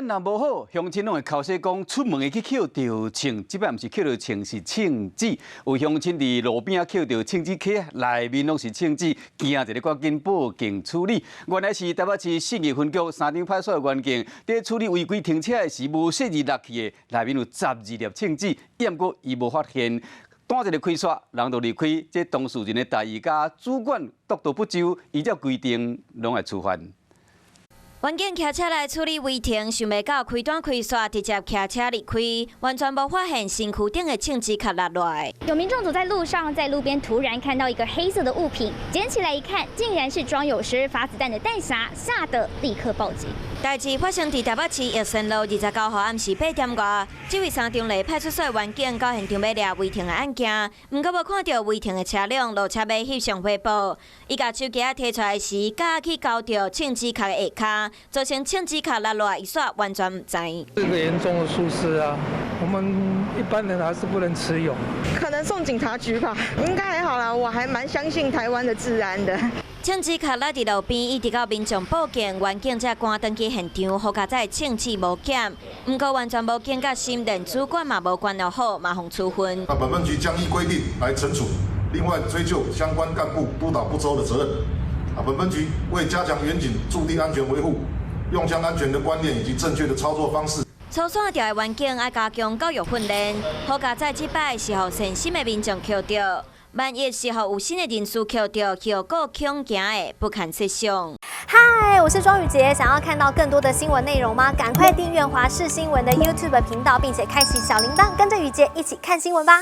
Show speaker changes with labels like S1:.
S1: 咱若无好，乡亲拢会口说讲出门会去捡到枪，即摆毋是捡到枪，是枪支。有乡亲伫路边捡到枪支壳，内面拢是枪支，惊一个赶紧报警处理。原来是台北市信义分局三张派出所的员警伫处理违规停车的时，无细日落去的，内面有12粒枪支，验过伊无发现。单一个开刷，人就离开，这当事人的大意甲主管督导不周，依照规定拢会处罚。
S2: 员警骑车来处理违停，想袂到开单开刷，直接骑车离开，完全无发现身躯顶的枪支卡落来。
S3: 有民众走在路上，在路边突然看到一个黑色的物品，捡起来一看，竟然是装有12发子弹的弹匣，吓得立刻报警。
S2: 代志发生伫台北市益生路29号暗时8点外，这位三重内派出所的员警到现场要抓违停的案件，毋过无看到违停的车辆，落车要翕相汇报。伊甲手机摕出来时，假去交着枪支卡的下骹，造成枪支卡落来，一煞完全唔知。
S4: 是个严重的疏失啊，我们一般人还是不能持有。
S5: 可能送警察局吧，应该还好啦，我还蛮相信台湾的治安的。
S2: 枪支卡落伫路边，一直到民众报警，员警才赶登去现场，好佳在枪支无检。不过完全无警觉心，连主管嘛无管理好，马上处分。
S6: 本分局将依规定来惩处，另外追究相关干部督导不周的责任。本分局为加强远警驻地安全维护，用枪安全的观念以及正确的操作方式。
S2: 初线调的员警要加强教育训练，好佳在这摆是互善心的民众捡到。万一是互有心的人士捡到，后果恐惊的不堪设想。
S7: 嗨，我是庄宇杰，想要看到更多的新闻内容吗？赶快订阅华视新闻的 YouTube 频道，并且开启小铃铛，跟着宇杰一起看新闻吧。